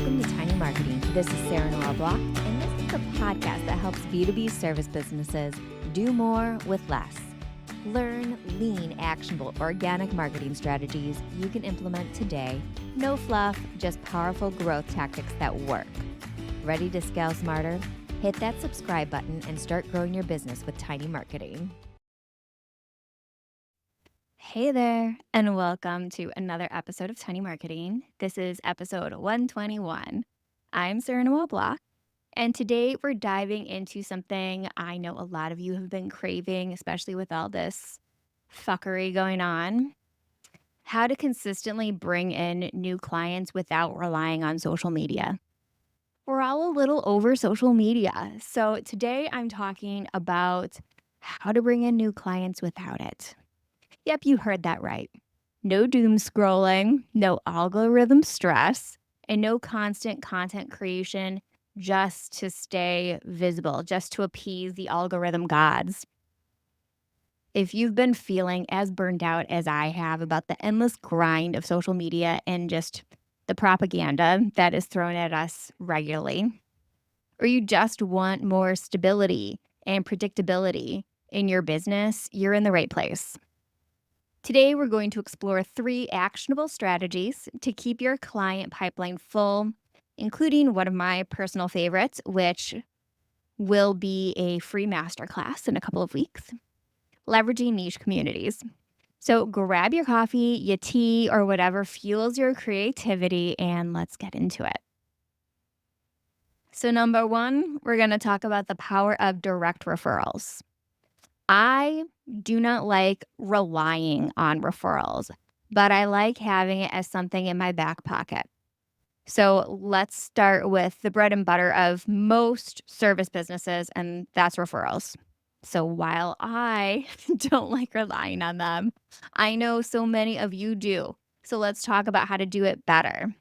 Welcome to Tiny Marketing. This is Sarah Noel Block, and this is the podcast that helps B2B service businesses do more with less. Learn lean, actionable, organic marketing strategies you can implement today. No fluff, just powerful growth tactics that work. Ready to scale smarter? Hit that subscribe button and start growing your business with Tiny Marketing. Hey there, and welcome to another episode of Tiny Marketing. This is episode 121. I'm Sarah Noel Block, and today we're diving into something I know a lot of you have been craving, especially with all this fuckery going on. How to consistently bring in new clients without relying on social media. We're all a little over social media, so today I'm talking about how to bring in new clients without it. Yep, you heard that right. No doom scrolling, no algorithm stress, and no constant content creation just to stay visible, just to appease the algorithm gods. If you've been feeling as burned out as I have about the endless grind of social media and just the propaganda that is thrown at us regularly, or you just want more stability and predictability in your business, you're in the right place. Today, we're going to explore 3 actionable strategies to keep your client pipeline full, including one of my personal favorites, which will be a free masterclass in a couple of weeks, leveraging niche communities. So grab your coffee, your tea, or whatever fuels your creativity, and let's get into it. So number 1, we're going to talk about the power of direct referrals. I do not like relying on referrals, but I like having it as something in my back pocket. So let's start with the bread and butter of most service businesses, and that's referrals. So while I don't like relying on them, I know so many of you do. So let's talk about how to do it better.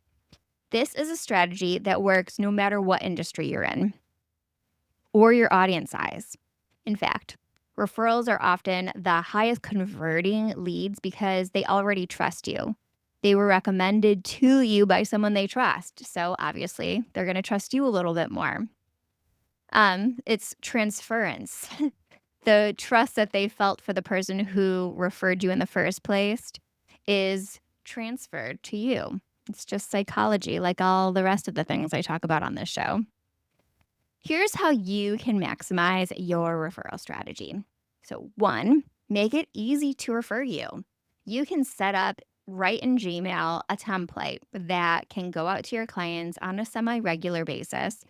This is a strategy that works no matter what industry you're in or your audience size. In fact, referrals are often the highest converting leads because they already trust you. They were recommended to you by someone they trust. So obviously, they're going to trust you a little bit more. It's transference. The trust that they felt for the person who referred you in the first place is transferred to you. It's just psychology, like all the rest of the things I talk about on this show. Here's how you can maximize your referral strategy. So 1, make it easy to refer you. You can set up right in Gmail a template that can go out to your clients on a semi-regular basis.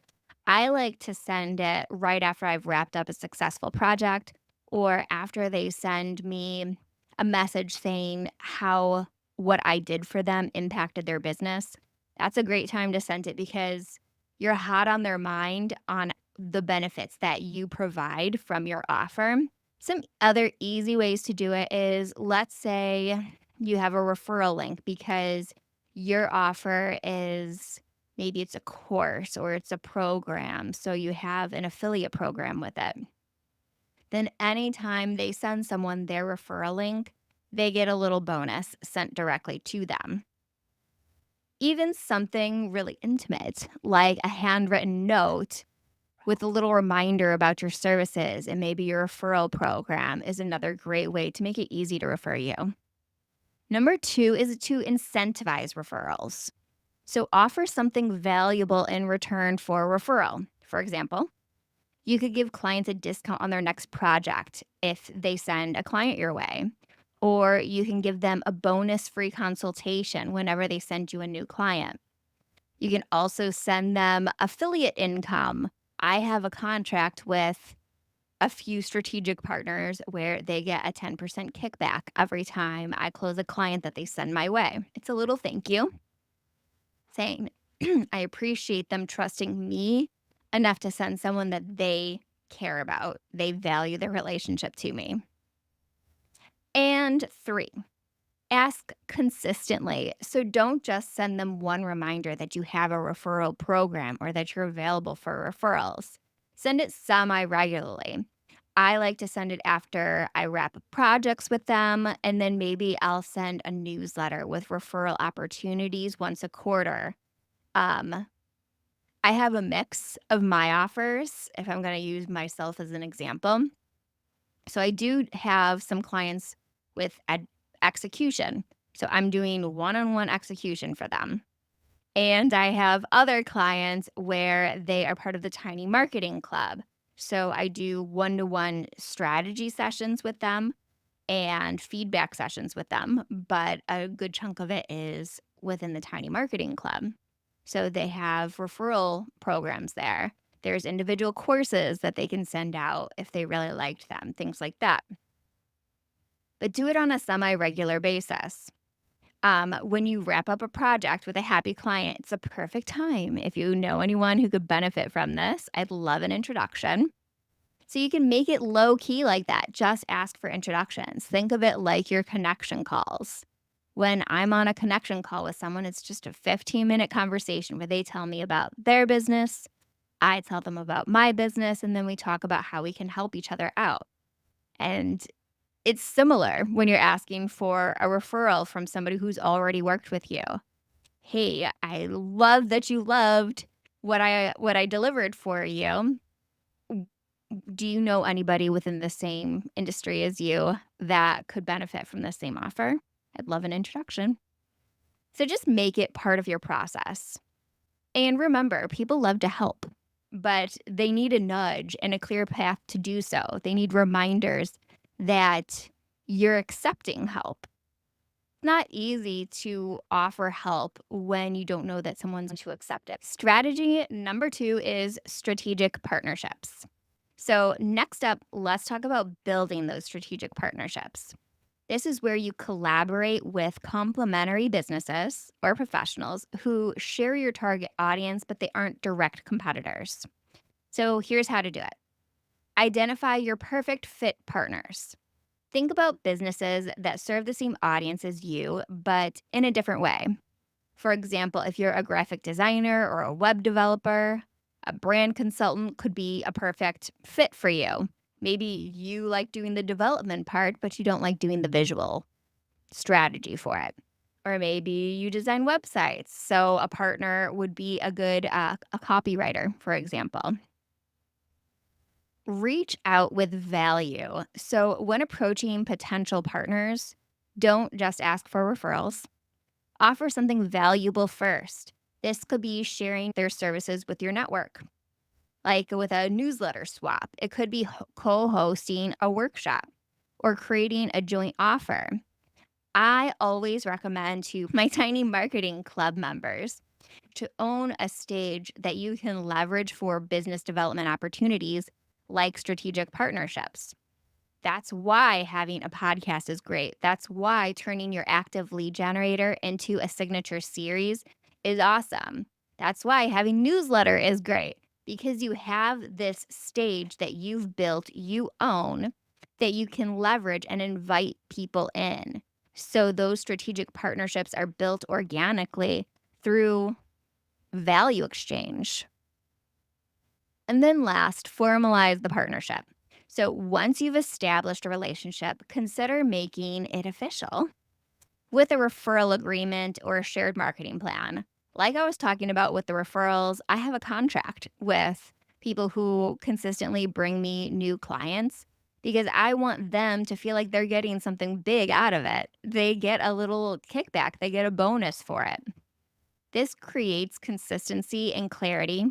I like to send it right after I've wrapped up a successful project or after they send me a message saying how what I did for them impacted their business. That's a great time to send it because you're hot on their mind on the benefits that you provide from your offer. Some other easy ways to do it is, let's say you have a referral link because your offer is maybe it's a course or it's a program. So you have an affiliate program with it. Then anytime they send someone their referral link, they get a little bonus sent directly to them. Even something really intimate, like a handwritten note with a little reminder about your services and maybe your referral program, is another great way to make it easy to refer you. Number 2 is to incentivize referrals. So offer something valuable in return for a referral. For example, you could give clients a discount on their next project if they send a client your way. Or you can give them a bonus free consultation whenever they send you a new client. You can also send them affiliate income. I have a contract with a few strategic partners where they get a 10% kickback every time I close a client that they send my way. It's a little thank you saying, I appreciate them trusting me enough to send someone that they care about. They value their relationship to me. And 3, ask consistently. So don't just send them one reminder that you have a referral program or that you're available for referrals. Send it semi-regularly. I like to send it after I wrap up projects with them, and then maybe I'll send a newsletter with referral opportunities once a quarter. I have a mix of my offers, if I'm going to use myself as an example. So I do have some clients with execution. So I'm doing one on one execution for them. And I have other clients where they are part of the Tiny Marketing Club. So I do one to one strategy sessions with them and feedback sessions with them. But a good chunk of it is within the Tiny Marketing Club. So they have referral programs there. There's individual courses that they can send out if they really liked them, things like that. But do it on a semi regular basis. When you wrap up a project with a happy client, it's a perfect time. If you know anyone who could benefit from this, I'd love an introduction. So you can make it low key like that. Just ask for introductions. Think of it like your connection calls. When I'm on a connection call with someone, it's just a 15-minute conversation where they tell me about their business. I tell them about my business, and then we talk about how we can help each other out. And it's similar when you're asking for a referral from somebody who's already worked with you. Hey, I love that you loved what I delivered for you. W- Do you know anybody within the same industry as you that could benefit from the same offer? I'd love an introduction. So just make it part of your process. And remember, people love to help, but they need a nudge and a clear path to do so. They need reminders that you're accepting help. It's not easy to offer help when you don't know that someone's going to accept it. Strategy number 2 is strategic partnerships. So, next up, let's talk about building those strategic partnerships. This is where you collaborate with complementary businesses or professionals who share your target audience, but they aren't direct competitors. So, here's how to do it: identify your perfect fit partners. Think about businesses that serve the same audience as you, but in a different way. For example, if you're a graphic designer or a web developer, a brand consultant could be a perfect fit for you. Maybe you like doing the development part, but you don't like doing the visual strategy for it. Or maybe you design websites. So a partner would be a good a copywriter, for example. Reach out with value. So when approaching potential partners, don't just ask for referrals. Offer something valuable first. This could be sharing their services with your network, like with a newsletter swap. It could be co hosting a workshop or creating a joint offer. I always recommend to my Tiny Marketing Club members to own a stage that you can leverage for business development opportunities like strategic partnerships. That's why having a podcast is great. That's why turning your active lead generator into a signature series is awesome. That's why having newsletter is great, because you have this stage that you've built, you own, that you can leverage and invite people in. So those strategic partnerships are built organically through value exchange. And then last, formalize the partnership. So once you've established a relationship, consider making it official with a referral agreement or a shared marketing plan. Like I was talking about with the referrals, I have a contract with people who consistently bring me new clients because I want them to feel like they're getting something big out of it. They get a little kickback, they get a bonus for it. This creates consistency and clarity,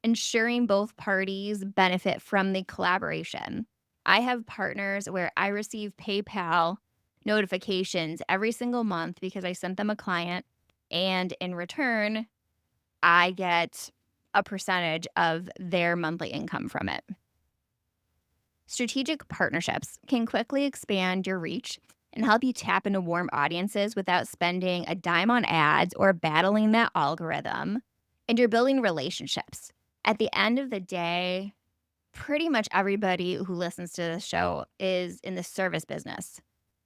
ensuring both parties benefit from the collaboration. I have partners where I receive PayPal notifications every single month because I sent them a client, and in return, I get a percentage of their monthly income from it. Strategic partnerships can quickly expand your reach and help you tap into warm audiences without spending a dime on ads or battling that algorithm. And you're building relationships. At the end of the day, pretty much everybody who listens to this show is in the service business.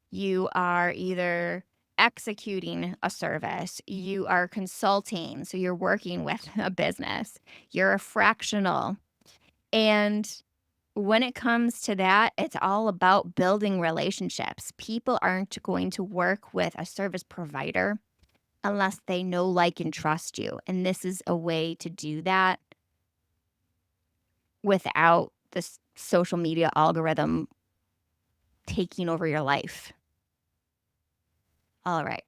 You are either executing a service, you are consulting, so you're working with a business, you're a fractional. And when it comes to that, it's all about building relationships. People aren't going to work with a service provider unless they know, like, and trust you. And this is a way to do that without this social media algorithm taking over your life. All right.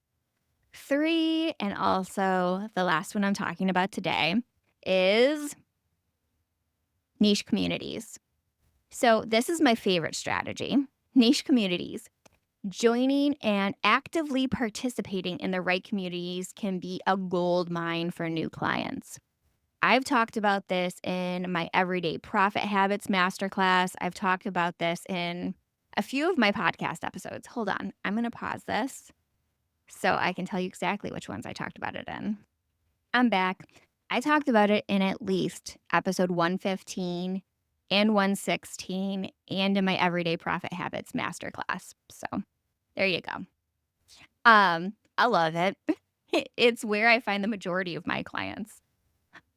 3, and also the last one I'm talking about today, is niche communities. So, this is my favorite strategy. Niche communities. Joining and actively participating in the right communities can be a gold mine for new clients. I've talked about this in my Everyday Profit Habits Masterclass. I've talked about this in a few of my podcast episodes. Hold on, I'm going to pause this so I can tell you exactly which ones I talked about it in. I'm back. I talked about it in at least episode 115 and 116 and in my Everyday Profit Habits Masterclass. So there you go. I love it. It's where I find the majority of my clients.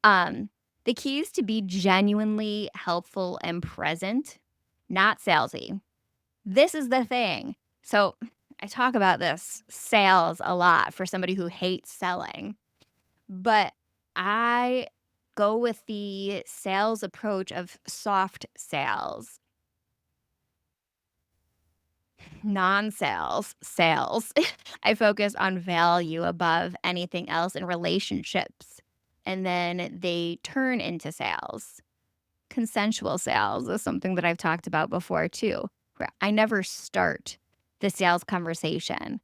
Um, the key is to be genuinely helpful and present, not salesy. This is the thing. So I talk about this sales a lot for somebody who hates selling, but I go with the sales approach of soft sales, non-sales, sales. I focus on value above anything else in relationships, and then they turn into sales. Consensual sales is something that I've talked about before too, where I never start the sales conversation.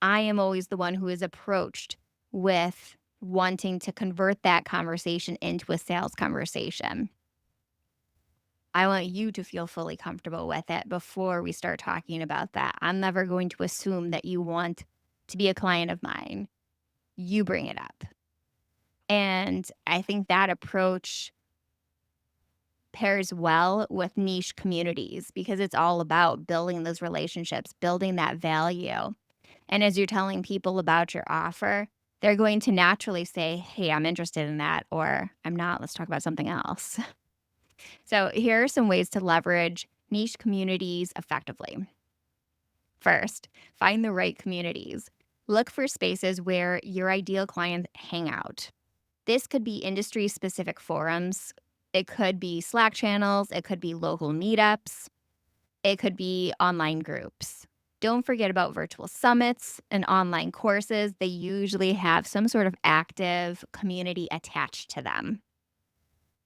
I am always the one who is approached with wanting to convert that conversation into a sales conversation. I want you to feel fully comfortable with it before we start talking about that. I'm never going to assume that you want to be a client of mine. You bring it up. And I think that approach pairs well with niche communities because it's all about building those relationships, building that value. And as you're telling people about your offer, they're going to naturally say, "Hey, I'm interested in that," or "I'm not. Let's talk about something else." So, here are some ways to leverage niche communities effectively. First, find the right communities. Look for spaces where your ideal clients hang out. This could be industry specific forums, it could be Slack channels, it could be local meetups, it could be online groups. Don't forget about virtual summits and online courses. They usually have some sort of active community attached to them.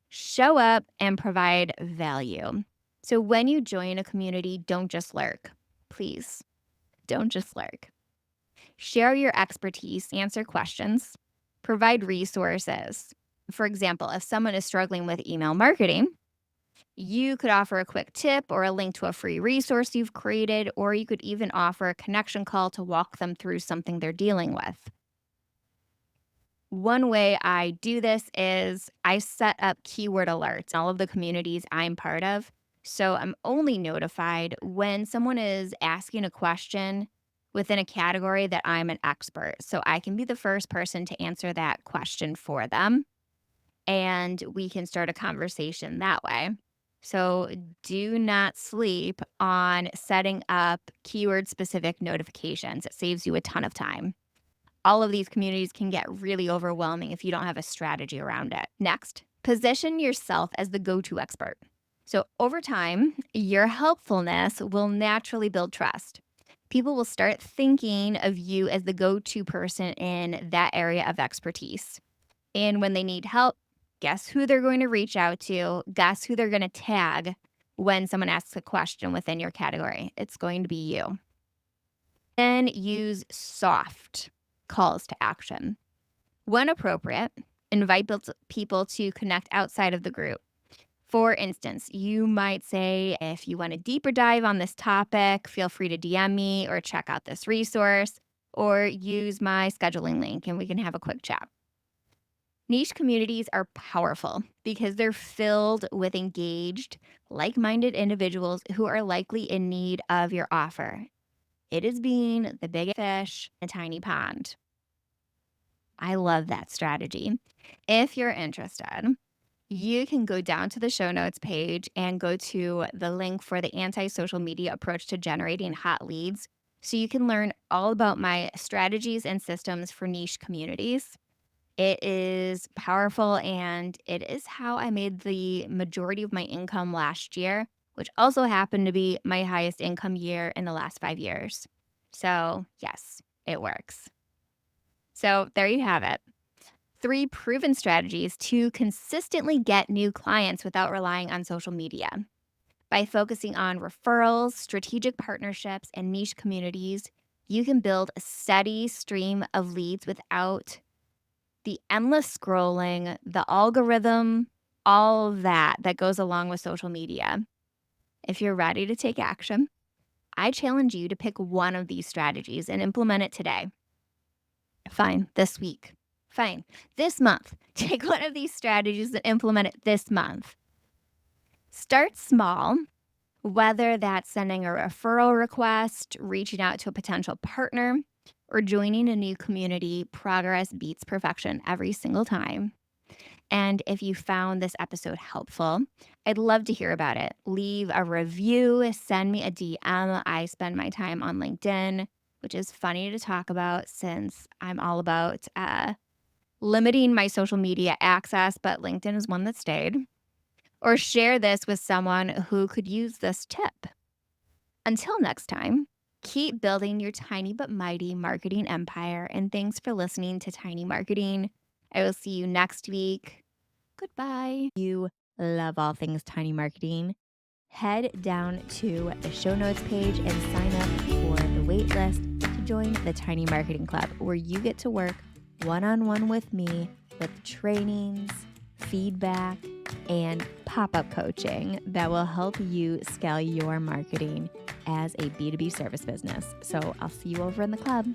Show up and provide value. So when you join a community, don't just lurk. Please, don't just lurk. Share your expertise, answer questions, provide resources. For example, if someone is struggling with email marketing, you could offer a quick tip or a link to a free resource you've created, or you could even offer a connection call to walk them through something they're dealing with. One way I do this is I set up keyword alerts in all of the communities I'm part of. So I'm only notified when someone is asking a question within a category that I'm an expert. So I can be the first person to answer that question for them and we can start a conversation that way. So do not sleep on setting up keyword specific notifications. It saves you a ton of time. All of these communities can get really overwhelming if you don't have a strategy around it. Next, position yourself as the go to expert. So, over time, your helpfulness will naturally build trust. People will start thinking of you as the go to person in that area of expertise. And when they need help, guess who they're going to reach out to? Guess who they're going to tag when someone asks a question within your category? It's going to be you. Then use soft calls to action. When appropriate, invite people to connect outside of the group. For instance, you might say, if you want a deeper dive on this topic, feel free to DM me or check out this resource or use my scheduling link and we can have a quick chat. Niche communities are powerful because they're filled with engaged, like minded individuals who are likely in need of your offer. It is being the big fish in a tiny pond. I love that strategy. If you're interested, you can go down to the show notes page and go to the link for the anti social media approach to generating hot leads. so you can learn all about my strategies and systems for niche communities. It is powerful, and it is how I made the majority of my income last year, which also happened to be my highest income year in the last 5 years. So, yes, it works. So, there you have it. 3 proven strategies to consistently get new clients without relying on social media. By focusing on referrals, strategic partnerships, and niche communities, you can build a steady stream of leads without the endless scrolling, the algorithm, all of that goes along with social media. If you're ready to take action, I challenge you to pick one of these strategies and implement it today. Fine, this week. Fine, this month. Take one of these strategies and implement it this month. Start small, whether that's sending a referral request, reaching out to a potential partner, or joining a new community. Progress beats perfection every single time. And if you found this episode helpful, I'd love to hear about it. Leave a review, send me a DM. I spend my time on LinkedIn, which is funny to talk about since I'm all about limiting my social media access, but LinkedIn is one that stayed. Or share this with someone who could use this tip. Until next time, keep building your tiny but mighty marketing empire. And thanks for listening to Tiny Marketing. I will see you next week. Goodbye. You love all things tiny marketing. Head down to the show notes page and sign up for the wait list to join the Tiny Marketing Club, where you get to work one-on-one with me with trainings, feedback, and pop-up coaching that will help you scale your marketing as a B2B service business. So I'll see you over in the club.